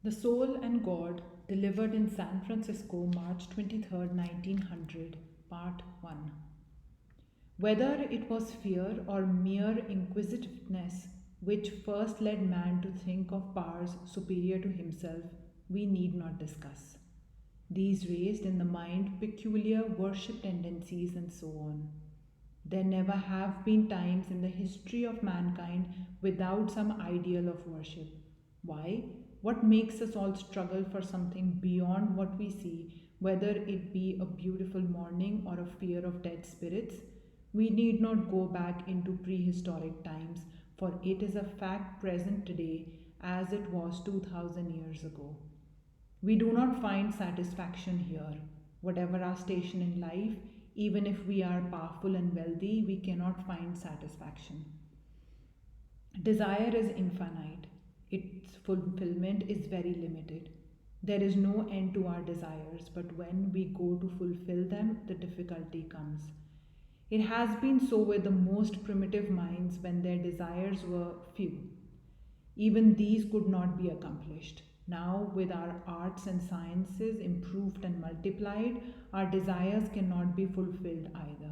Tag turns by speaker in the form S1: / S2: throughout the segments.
S1: The Soul and God, delivered in San Francisco, March 23rd, 1900, Part 1. Whether it was fear or mere inquisitiveness which first led man to think of powers superior to himself, we need not discuss. These raised in the mind peculiar worship tendencies and so on. There never have been times in the history of mankind without some ideal of worship. Why? What makes us all struggle for something beyond what we see, whether it be a beautiful morning or a fear of dead spirits? We need not go back into prehistoric times, for it is a fact present today as it was 2000 years ago. We do not find satisfaction here. Whatever our station in life, even if we are powerful and wealthy, we cannot find satisfaction. Desire is infinite, its fulfillment is very limited. There is no end to our desires, but when we go to fulfill them, the difficulty comes. It has been so with the most primitive minds when their desires were few. Even these could not be accomplished. Now, with our arts and sciences improved and multiplied, our desires cannot be fulfilled either.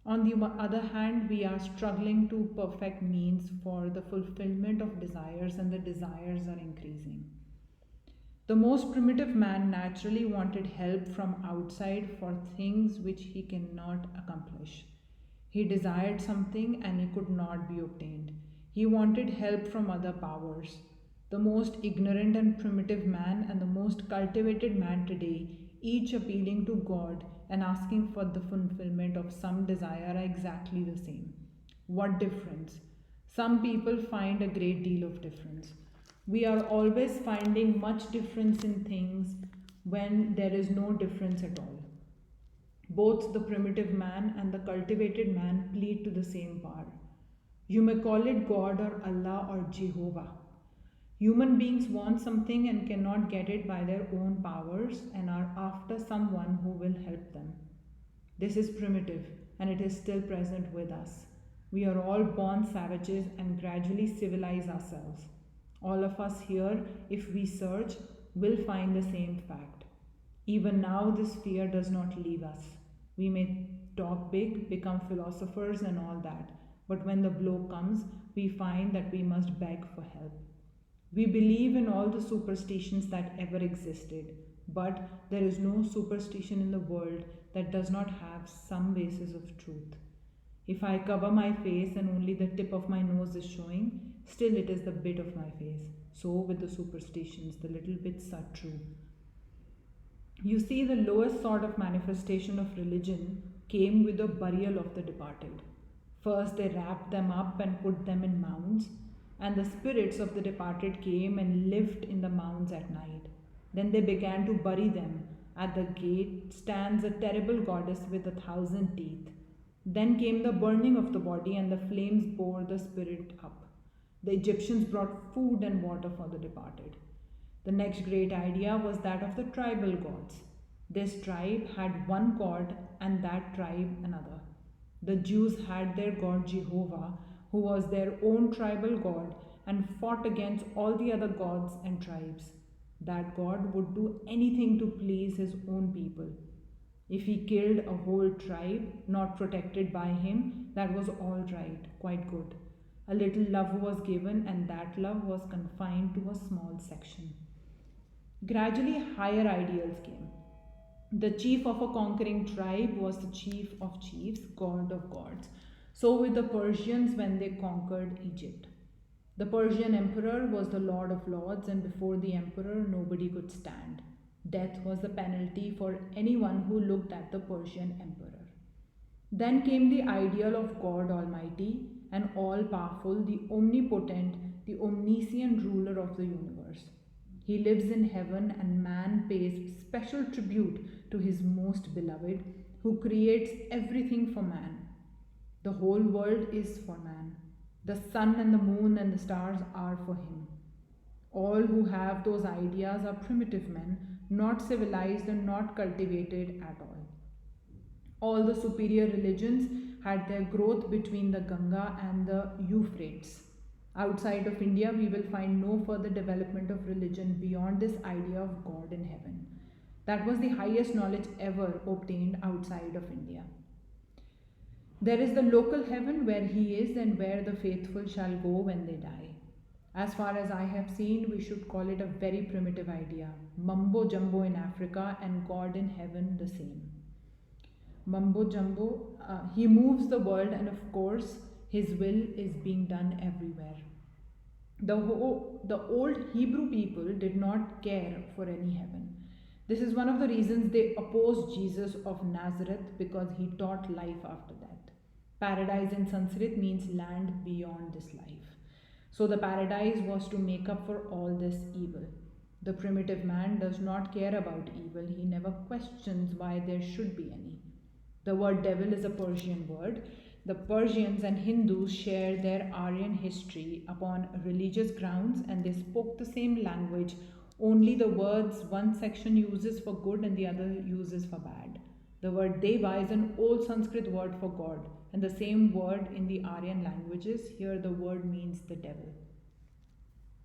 S1: On the other hand, we are struggling to perfect means for the fulfillment of desires, and the desires are increasing. The most primitive man naturally wanted help from outside for things which he cannot accomplish. He desired something and it could not be obtained. He wanted help from other powers. The most ignorant and primitive man and the most cultivated man today, each appealing to God and asking for the fulfillment of some desire, are exactly the same. What difference? Some people find a great deal of difference. We are always finding much difference in things when there is no difference at all. Both the primitive man and the cultivated man plead to the same power. You may call it God or Allah or Jehovah. Human beings want something and cannot get it by their own powers and are after someone who will help them. This is primitive and it is still present with us. We are all born savages and gradually civilize ourselves. All of us here, if we search, will find the same fact. Even now, this fear does not leave us. We may talk big, become philosophers, and all that, but when the blow comes, we find that we must beg for help. We believe in all the superstitions that ever existed, but there is no superstition in the world that does not have some basis of truth. If I cover my face and only the tip of my nose is showing, still it is the bit of my face. So with the superstitions, the little bits are true. You see, the lowest sort of manifestation of religion came with the burial of the departed. First, they wrapped them up and put them in mounds, and the spirits of the departed came and lived in the mounds at night. Then they began to bury them. At the gate stands a terrible goddess with 1,000 teeth. Then came the burning of the body, and the flames bore the spirit up. The Egyptians brought food and water for the departed. The next great idea was that of the tribal gods. This tribe had one god and that tribe another. The Jews had their god Jehovah, who was their own tribal god and fought against all the other gods and tribes. That god would do anything to please his own people. If he killed a whole tribe not protected by him, that was all right, quite good. A little love was given, and that love was confined to a small section. Gradually, higher ideals came. The chief of a conquering tribe was the chief of chiefs, god of gods. So with the Persians when they conquered Egypt. The Persian emperor was the lord of lords, and before the emperor nobody could stand. Death was the penalty for anyone who looked at the Persian emperor. Then came the ideal of God Almighty and all powerful, the omnipotent, the omniscient ruler of the universe. He lives in heaven, and man pays special tribute to his most beloved, who creates everything for man. The whole world is for man. The sun and the moon and the stars are for him. All who have those ideas are primitive men, not civilized and not cultivated at all. All the superior religions had their growth between the Ganga and the Euphrates. Outside of India, we will find no further development of religion beyond this idea of God in heaven. That was the highest knowledge ever obtained outside of India. There is the local heaven where he is and where the faithful shall go when they die. As far as I have seen, we should call it a very primitive idea. Mumbo jumbo in Africa and God in heaven the same. Mumbo jumbo, he moves the world, and of course, his will is being done everywhere. The old Hebrew people did not care for any heaven. This is one of the reasons they opposed Jesus of Nazareth, because he taught life after that. Paradise in Sanskrit means land beyond this life. So the paradise was to make up for all this evil. The primitive man does not care about evil, he never questions why there should be any. The word devil is a Persian word. The Persians and Hindus share their Aryan history upon religious grounds, and they spoke the same language, only the words one section uses for good and the other uses for bad. The word Deva is an old Sanskrit word for God, and the same word in the Aryan languages. Here the word means the devil.